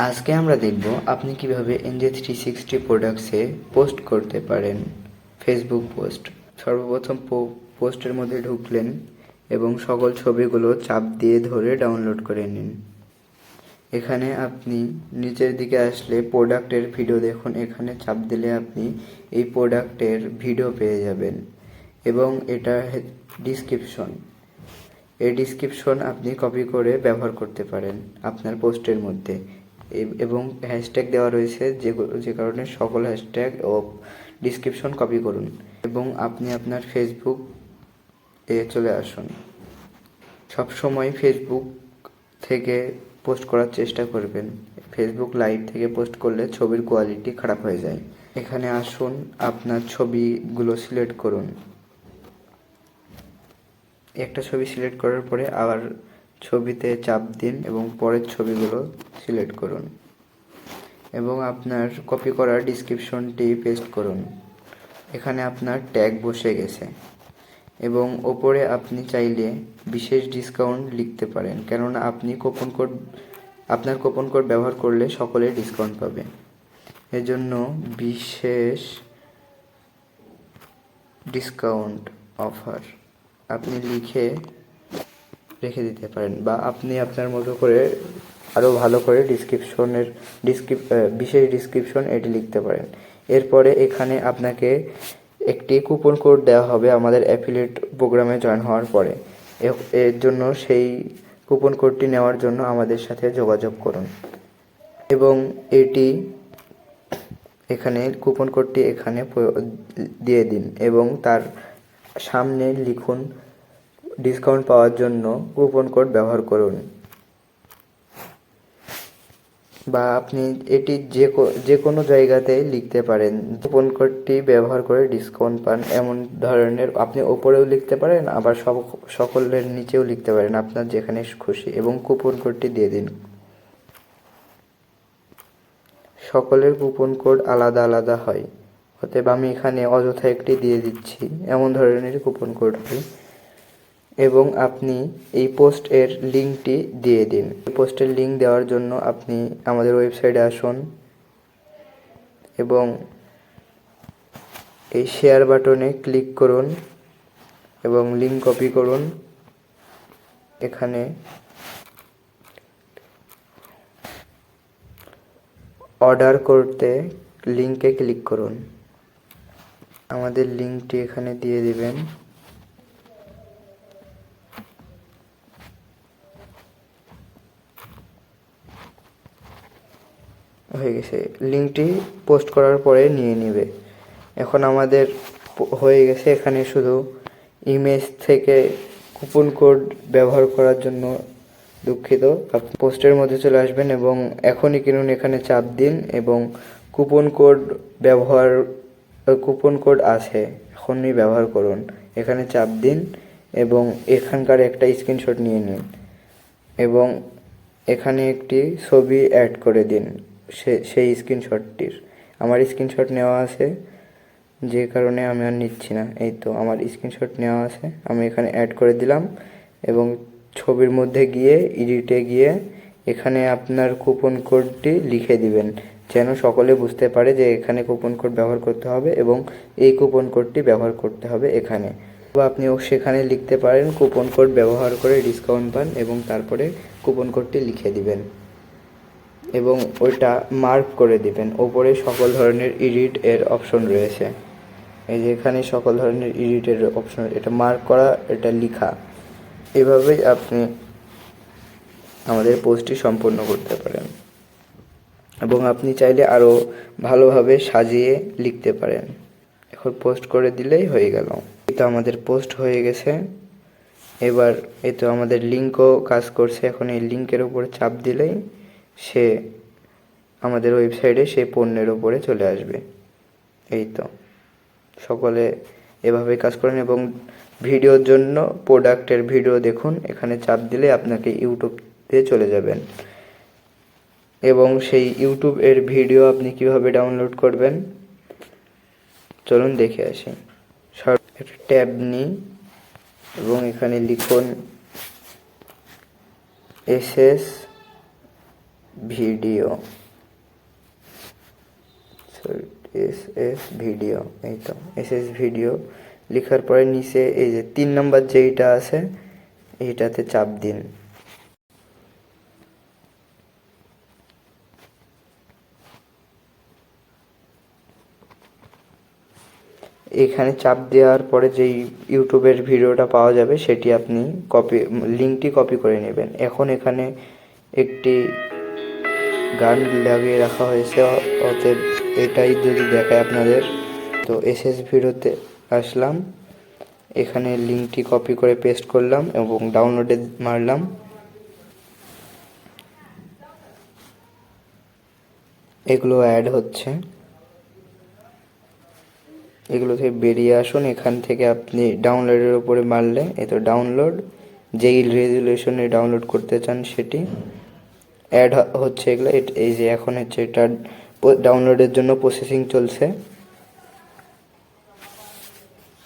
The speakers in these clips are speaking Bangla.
আজকে আমরা দেখব আপনি কিভাবে NJ360 প্রোডাক্টসে পোস্ট করতে পারেন ফেসবুক পোস্ট। সর্বপ্রথম পোস্টের মধ্যে ঢুকলেন এবং সকল ছবিগুলো চাপ দিয়ে ধরে ডাউনলোড করে নিন। এখানে আপনি নিচের দিকে আসলে প্রোডাক্টের ভিডিও দেখুন, এখানে চাপ দিলে আপনি এই প্রোডাক্টের ভিডিও পেয়ে যাবেন এবং এটা ডিসক্রিপশন। এই ডিসক্রিপশন আপনি কপি করে ব্যবহার করতে পারেন আপনার পোস্টের মধ্যে এবং হ্যাশট্যাগ দেওয়া রয়েছে, যে কারণে সকল হ্যাশট্যাগ ও ডিসক্রিপশন কপি করুন এবং আপনি আপনার ফেসবুক চলে আসুন। সবসময় ফেসবুক থেকে পোস্ট করার চেষ্টা করবেন। ফেসবুক লাইভ থেকে পোস্ট করলে ছবির কোয়ালিটি খারাপ হয়ে যায়। এখানে আসুন, আপনার ছবিগুলো সিলেক্ট করুন। একটা ছবি সিলেক্ট করার পরে আবার ছবিতে চাপ দিন এবং পরের ছবিগুলো সিলেক্ট করুন এবং আপনার কপি করা ডিসক্রিপশনটি পেস্ট করুন। এখানে আপনার ট্যাগ বসে গেছে এবং ওপরে আপনি চাইলে বিশেষ ডিসকাউন্ট লিখতে পারেন, কেননা আপনার কুপন কোড ব্যবহার করলে সকলে ডিসকাউন্ট পাবে। এজন্য বিশেষ ডিসকাউন্ট অফার আপনি লিখে রেখে দিতে পারেন, বা আপনি আপনার মতো করে আরও ভালো করে বিশেষ ডিসক্রিপশন এটি লিখতে পারেন। এরপরে এখানে আপনাকে একটি কুপন কোড দেওয়া হবে আমাদের অ্যাফিলিয়েট প্রোগ্রামে জয়েন হওয়ার পরে। এর জন্য সেই কুপন কোডটি নেওয়ার জন্য আমাদের সাথে যোগাযোগ করুন এবং এখানে কুপন কোডটি এখানে দিয়ে দিন এবং তার সামনে লিখুন ডিসকাউন্ট পাওয়ার জন্য কুপন কোড ব্যবহার করুন, বা আপনি এটি যে কোনো জায়গাতে লিখতে পারেন। কুপন কোডটি ব্যবহার করে ডিসকাউন্ট পান এমন ধরনের আপনি ওপরেও লিখতে পারেন, আবার সকলের নিচেও লিখতে পারেন, আপনার যেখানে খুশি, এবং কুপন কোডটি দিয়ে দিন। সকলের কুপন কোড আলাদা আলাদা হয়, অতএব আমি এখানে অযথা একটি দিয়ে দিচ্ছি এমন ধরনের কুপন কোডটি। এবং আপনি এই পোস্টের লিঙ্কটি দিয়ে দিন। এই পোস্টের লিঙ্ক দেওয়ার জন্য আপনি আমাদের ওয়েবসাইটে আসুন এবং এই শেয়ার বাটনে ক্লিক করুন এবং লিঙ্ক কপি করুন। এখানে অর্ডার করতে লিঙ্কে ক্লিক করুন, আমাদের লিঙ্কটি এখানে দিয়ে দিবেন। হয়ে গেছে, লিঙ্কটি পোস্ট করার পরে নিয়ে নেবে। এখন আমাদের হয়ে গেছে। এখানে শুধু ইমেজ থেকে কুপন কোড ব্যবহার করার জন্য দুঃখিত। আপনি পোস্টের মধ্যে চলে আসবেন এবং এখনই কিনুন এখানে চাপ দিন এবং কুপন কোড আছে, এখনই ব্যবহার করুন এখানে চাপ দিন এবং এখানকার একটা স্ক্রিনশট নিয়ে নিন এবং এখানে একটি ছবি অ্যাড করে দিন সেই স্ক্রিনশটটির। আমার স্ক্রিনশট নেওয়া আছে, যে কারণে আমি আর নিচ্ছি না। এই তো আমার স্ক্রিনশট নেওয়া আছে, আমি এখানে অ্যাড করে দিলাম এবং ছবির মধ্যে গিয়ে এডিটে গিয়ে এখানে আপনার কুপন কোডটি লিখে দিবেন, যেন সকলে বুঝতে পারে যে এখানে কুপন কোড ব্যবহার করতে হবে এবং এই কুপন কোডটি ব্যবহার করতে হবে এখানে। বা আপনিও সেখানে লিখতে পারেন কুপন কোড ব্যবহার করে ডিসকাউন্ট পান এবং তারপরে কুপন কোডটি লিখে দিবেন এবং ওইটা মার্ক করে দিবেন। ওপরে সকল ধরনের এডিট এর অপশন রয়েছে, এই যে এখানে সকল ধরনের এডিটের অপশন, এটা মার্ক করা, এটা লেখা। এভাবেই আপনি আমাদের পোস্টটি সম্পূর্ণ করতে পারেন এবং আপনি চাইলে আরও ভালোভাবে সাজিয়ে লিখতে পারেন। এখন পোস্ট করে দিলেই হয়ে গেল। এই তো আমাদের পোস্ট হয়ে গেছে। এবার এই তো আমাদের লিঙ্কও কাজ করছে। এখন এই লিঙ্কের উপরে চাপ দিলেই সে আমাদের ওয়েবসাইটে সেই পণ্যের উপরে চলে আসবে। এই তো সকলে এভাবে কাজ করেন এবং ভিডিওর জন্য প্রোডাক্টের ভিডিও দেখুন, এখানে চাপ দিলে আপনাকে ইউটিউবে চলে যাবেন এবং সেই ইউটিউব এর ভিডিও আপনি কিভাবে ডাউনলোড করবেন চলুন দেখে আসি। একটা ট্যাব নিই এবং এখানে লিখুন SS ভিডিও, এস ভিডিও, এই তো এস ভিডিও লেখার পরে নিচে এই যে 3 নম্বর যেইটা আছে এইটাতে চাপ দিন। এখানে চাপ দেওয়ার পরে যেই ইউটিউবের ভিডিওটা পাওয়া যাবে সেটি আপনি লিঙ্কটি কপি করে নেবেন। এখন এখানে একটি গান লাগিয়ে রাখা হয়েছে, অতএব এটাই যদি দেখায় আপনাদের। তো ভিডিওতে আসলাম, এখানে লিঙ্কটি কপি করে পেস্ট করলাম এবং ডাউনলোডে মারলাম। এগুলো অ্যাড হচ্ছে, এগুলো থেকে বেরিয়ে আসুন। এখান থেকে আপনি ডাউনলোডের উপরে মারলে এই তো ডাউনলোড, যেই রেজুলেশনে ডাউনলোড করতে চান সেটি অ্যাড হচ্ছে। এগুলো এই যে এখন হচ্ছে এটা ডাউনলোডের জন্য প্রসেসিং চলছে।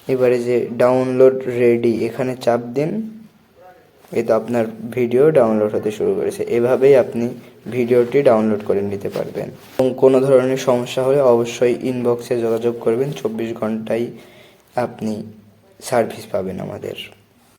এবারে যে ডাউনলোড রেডি এখানে চাপ দিন, এই তো আপনার ভিডিও ডাউনলোড হতে শুরু করেছে। এভাবেই আপনি ভিডিওটি ডাউনলোড করে নিতে পারবেন। এবং কোনো ধরনের সমস্যা হলে অবশ্যই ইনবক্সে যোগাযোগ করবেন, 24 ঘন্টায় আপনি সার্ভিস পাবেন আমাদের।